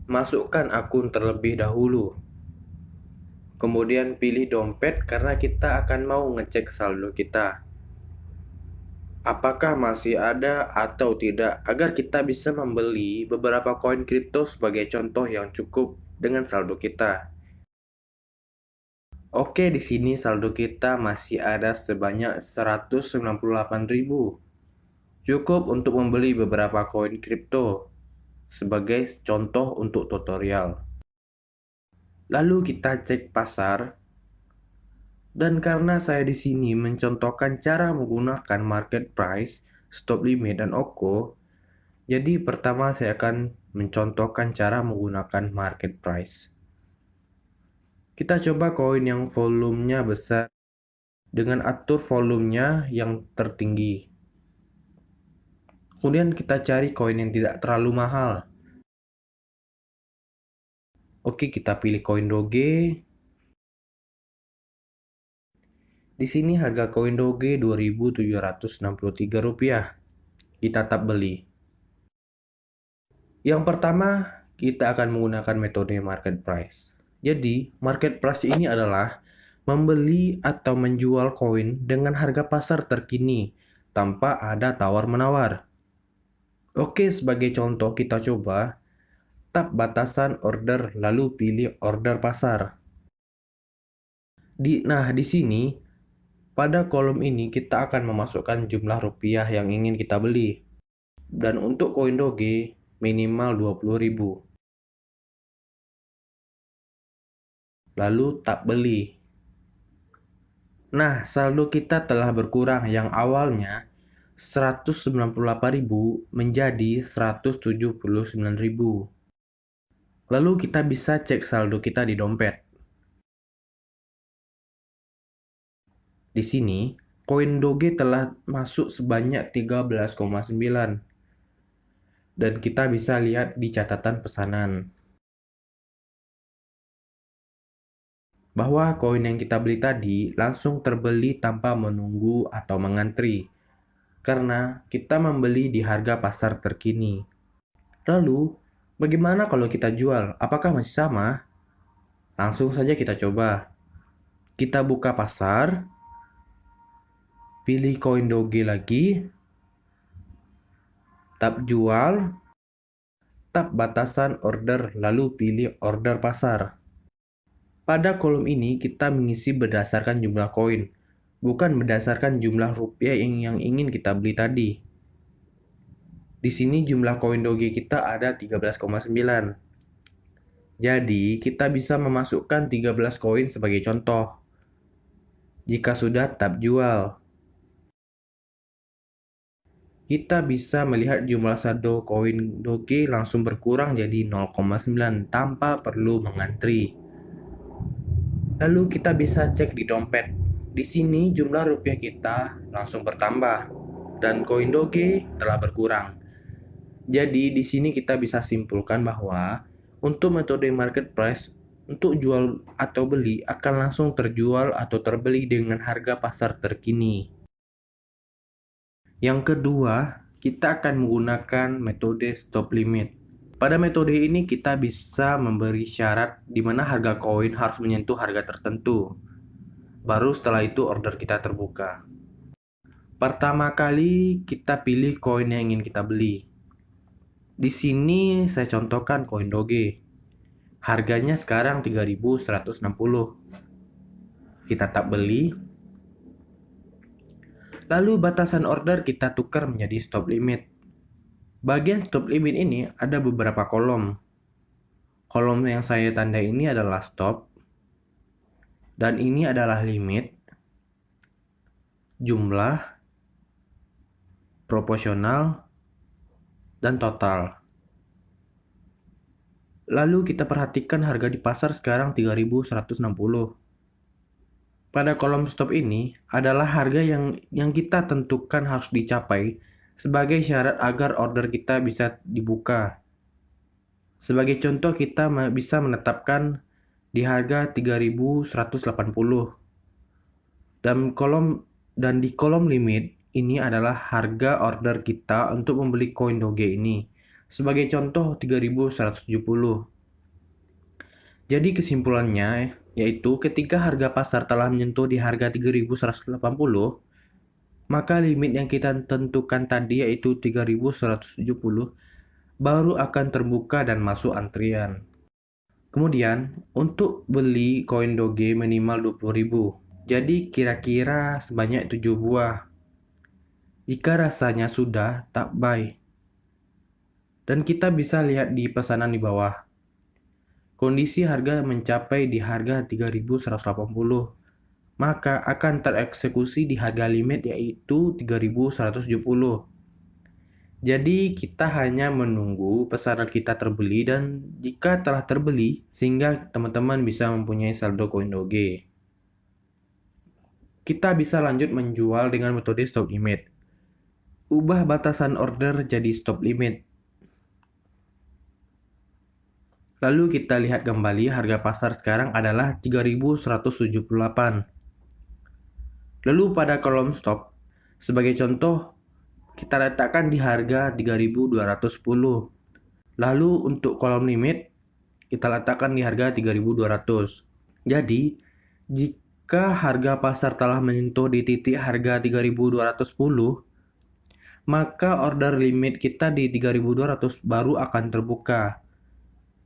Masukkan akun terlebih dahulu. Kemudian pilih dompet karena kita akan mau ngecek saldo kita. Apakah masih ada atau tidak agar kita bisa membeli beberapa koin kripto sebagai contoh yang cukup dengan saldo kita. Oke, di sini saldo kita masih ada sebanyak 198.000. Cukup untuk membeli beberapa koin kripto sebagai contoh untuk tutorial. Lalu kita cek pasar. Dan karena saya di sini mencontohkan cara menggunakan market price, stop limit, dan OKO, jadi pertama saya akan mencontohkan cara menggunakan market price. Kita coba koin yang volumenya besar dengan atur volumenya yang tertinggi. Kemudian kita cari koin yang tidak terlalu mahal. Oke, kita pilih koin Doge. Di sini harga koin Doge Rp2.763. Kita tap beli. Yang pertama, kita akan menggunakan metode market price. Jadi, market price ini adalah membeli atau menjual koin dengan harga pasar terkini tanpa ada tawar-menawar. Oke, sebagai contoh kita coba tap batasan order lalu pilih order pasar. Di sini pada kolom ini kita akan memasukkan jumlah rupiah yang ingin kita beli. Dan untuk koin Doge minimal 20.000. Lalu tap beli. Nah, saldo kita telah berkurang yang awalnya 198.000 menjadi 179.000. Lalu kita bisa cek saldo kita di dompet. Di sini, koin Doge telah masuk sebanyak 13,9. Dan kita bisa lihat di catatan pesanan bahwa koin yang kita beli tadi langsung terbeli tanpa menunggu atau mengantri, karena kita membeli di harga pasar terkini. Lalu, bagaimana kalau kita jual? Apakah masih sama? Langsung saja kita coba. Kita buka pasar, pilih koin Doge lagi, tap jual, tap batasan order, lalu pilih order pasar. Pada kolom ini kita mengisi berdasarkan jumlah koin, bukan berdasarkan jumlah rupiah yang ingin kita beli tadi. Di sini jumlah koin Doge kita ada 13,9. Jadi, kita bisa memasukkan 13 koin sebagai contoh. Jika sudah, tap jual. Kita bisa melihat jumlah saldo koin Doge langsung berkurang jadi 0,9 tanpa perlu mengantri. Lalu kita bisa cek di dompet. Di sini jumlah rupiah kita langsung bertambah dan koin Doge telah berkurang. Jadi di sini kita bisa simpulkan bahwa untuk metode market price, untuk jual atau beli akan langsung terjual atau terbeli dengan harga pasar terkini. Yang kedua, kita akan menggunakan metode stop limit. Pada metode ini kita bisa memberi syarat di mana harga koin harus menyentuh harga tertentu. Baru setelah itu order kita terbuka. Pertama kali kita pilih koin yang ingin kita beli. Di sini saya contohkan koin Doge. Harganya sekarang 3.160. Kita tap beli. Lalu batasan order kita tukar menjadi stop limit. Bagian stop limit ini ada beberapa kolom. Kolom yang saya tanda ini adalah stop. Dan ini adalah limit, jumlah, proporsional, dan total. Lalu kita perhatikan harga di pasar sekarang 3.160. Pada kolom stop ini adalah harga yang kita tentukan harus dicapai sebagai syarat agar order kita bisa dibuka. Sebagai contoh kita bisa menetapkan di harga 3.180. Dan di kolom limit ini adalah harga order kita untuk membeli koin Doge ini. Sebagai contoh 3.170. Jadi kesimpulannya yaitu ketika harga pasar telah menyentuh di harga 3.180, maka limit yang kita tentukan tadi yaitu 3.170 baru akan terbuka dan masuk antrian. Kemudian, untuk beli koin Doge minimal 20.000. Jadi kira-kira sebanyak 7 buah. Jika rasanya sudah, tak buy. Dan kita bisa lihat di pesanan di bawah. Kondisi harga mencapai di harga 3.180, maka akan tereksekusi di harga limit yaitu 3.170. Jadi kita hanya menunggu pesanan kita terbeli dan jika telah terbeli sehingga teman-teman bisa mempunyai saldo koin Doge. Kita bisa lanjut menjual dengan metode stop limit. Ubah batasan order jadi stop limit. Lalu kita lihat kembali harga pasar sekarang adalah 3.178. Lalu pada kolom stop, sebagai contoh, kita letakkan di harga 3.210. Lalu untuk kolom limit, kita letakkan di harga 3.200. Jadi, jika harga pasar telah menyentuh di titik harga 3.210, maka order limit kita di 3.200 baru akan terbuka.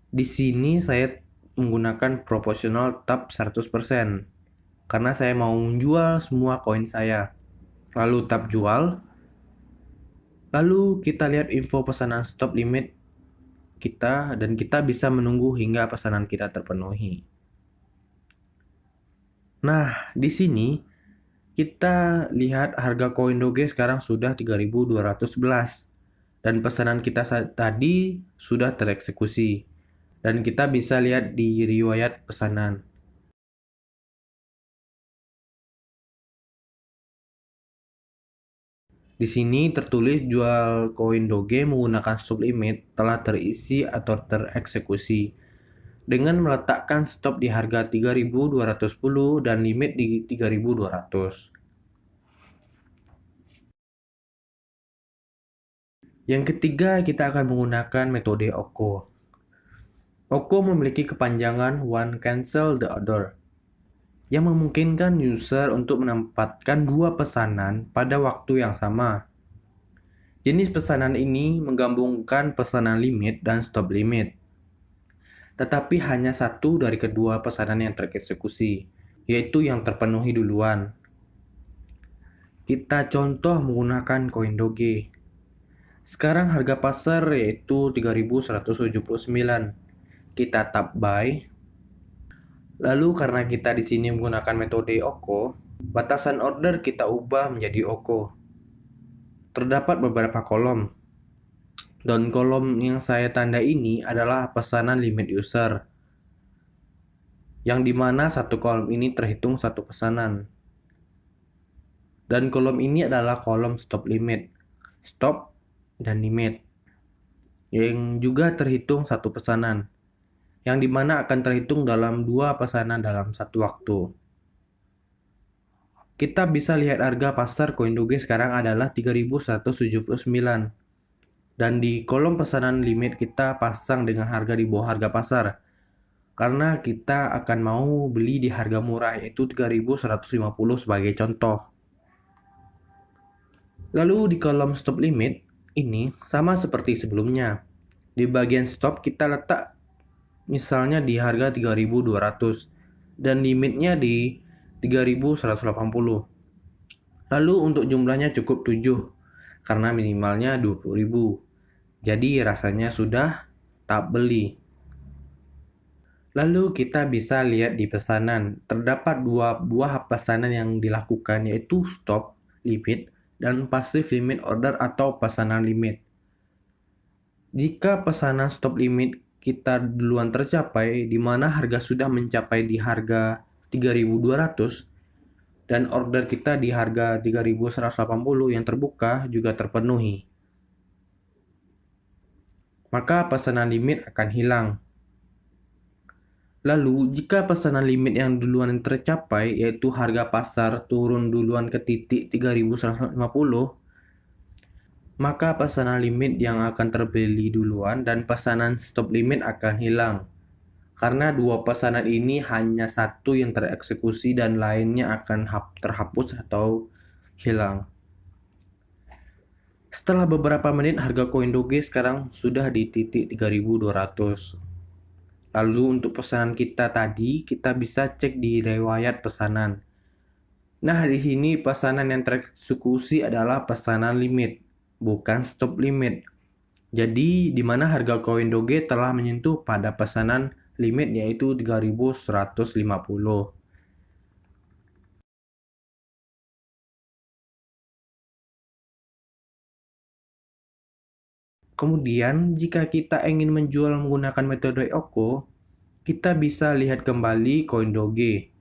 Di sini saya menggunakan proportional tap 100% karena saya mau menjual semua koin saya. Lalu tap jual. Lalu kita lihat info pesanan stop limit kita dan kita bisa menunggu hingga pesanan kita terpenuhi. Nah, di sini kita lihat harga koin Doge sekarang sudah 3.211 dan pesanan kita tadi sudah tereksekusi. Dan kita bisa lihat di riwayat pesanan. Di sini tertulis jual koin Doge menggunakan stop limit telah terisi atau tereksekusi dengan meletakkan stop di harga 3.210 dan limit di 3.200. Yang ketiga, kita akan menggunakan metode OKO. OKO memiliki kepanjangan One Cancel the Order yang memungkinkan user untuk menempatkan dua pesanan pada waktu yang sama. Jenis pesanan ini menggabungkan pesanan limit dan stop limit. Tetapi hanya satu dari kedua pesanan yang tereksekusi, yaitu yang terpenuhi duluan. Kita contoh menggunakan koin Doge. Sekarang harga pasar yaitu 3.179. Kita tap buy. Lalu karena kita di sini menggunakan metode OKO, batasan order kita ubah menjadi OKO. Terdapat beberapa kolom. Dan kolom yang saya tanda ini adalah pesanan limit user. Yang dimana satu kolom ini terhitung satu pesanan. Dan kolom ini adalah kolom stop limit. Stop dan limit. Yang juga terhitung satu pesanan. Yang dimana akan terhitung dalam dua pesanan dalam satu waktu. Kita bisa lihat harga pasar koin Doge sekarang adalah 3.179. Dan di kolom pesanan limit kita pasang dengan harga di bawah harga pasar. Karena kita akan mau beli di harga murah yaitu 3.150 sebagai contoh. Lalu di kolom stop limit ini sama seperti sebelumnya. Di bagian stop kita letak misalnya di harga 3.200 dan limitnya di 3.180. Lalu untuk jumlahnya cukup 7 karena minimalnya 20.000. Jadi rasanya sudah tak beli. Lalu kita bisa lihat di pesanan. Terdapat dua buah pesanan yang dilakukan yaitu stop limit dan passive limit order atau pesanan limit. Jika pesanan stop limit kita duluan tercapai di mana harga sudah mencapai di harga 3.200 dan order kita di harga 3.180 yang terbuka juga terpenuhi, maka pesanan limit akan hilang. Lalu jika pesanan limit yang duluan tercapai yaitu harga pasar turun duluan ke titik 3.150, maka pesanan limit yang akan terbeli duluan dan pesanan stop limit akan hilang. karena dua pesanan ini hanya satu yang tereksekusi dan lainnya akan terhapus atau hilang. Setelah beberapa menit, harga koin Doge sekarang sudah di titik 3200. Lalu untuk pesanan kita tadi, kita bisa cek di riwayat pesanan. Nah, di sini pesanan yang tereksekusi adalah pesanan limit, bukan stop limit. Jadi, di mana harga koin Doge telah menyentuh pada pesanan limit yaitu 3150. Kemudian, jika kita ingin menjual menggunakan metode OKO, kita bisa lihat kembali koin Doge.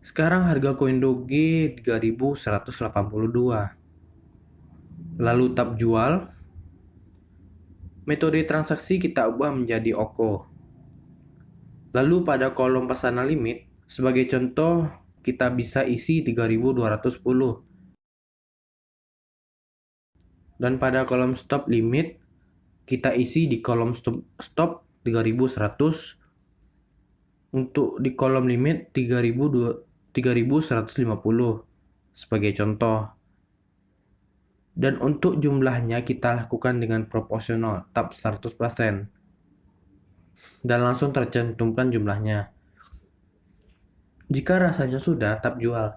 Sekarang harga koin Doge 3182. Lalu tab jual, metode transaksi kita ubah menjadi OKO. Lalu pada kolom pesanan limit, sebagai contoh, kita bisa isi 3210. Dan pada kolom stop limit, kita isi di kolom stop 3100. Untuk di kolom limit 3150 sebagai contoh. Dan untuk jumlahnya kita lakukan dengan proporsional, tab 100%. Dan langsung tercantumkan jumlahnya. Jika rasanya sudah, tab jual.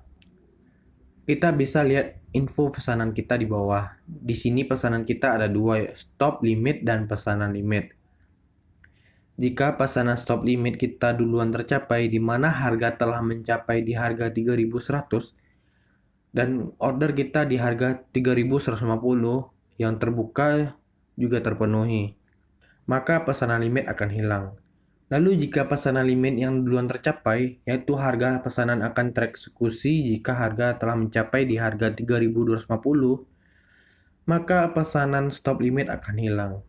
Kita bisa lihat info pesanan kita di bawah. Di sini pesanan kita ada dua, stop limit dan pesanan limit. Jika pesanan stop limit kita duluan tercapai di mana harga telah mencapai di harga 3100 dan order kita di harga 3150 yang terbuka juga terpenuhi, maka pesanan limit akan hilang. Lalu jika pesanan limit yang duluan tercapai, yaitu harga pesanan akan tereksekusi jika harga telah mencapai di harga 3250, maka pesanan stop limit akan hilang.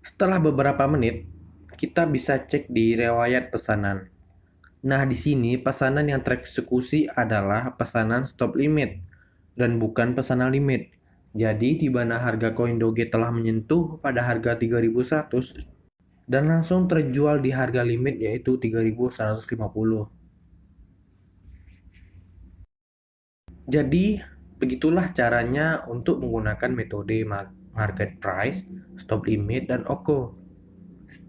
Setelah beberapa menit, kita bisa cek di riwayat pesanan. Nah, di sini pesanan yang tereksekusi adalah pesanan stop limit dan bukan pesanan limit. Jadi, di mana harga koin Doge telah menyentuh pada harga 3100 dan langsung terjual di harga limit yaitu 3150. Jadi, begitulah caranya untuk menggunakan metode market price, stop limit, dan OKO.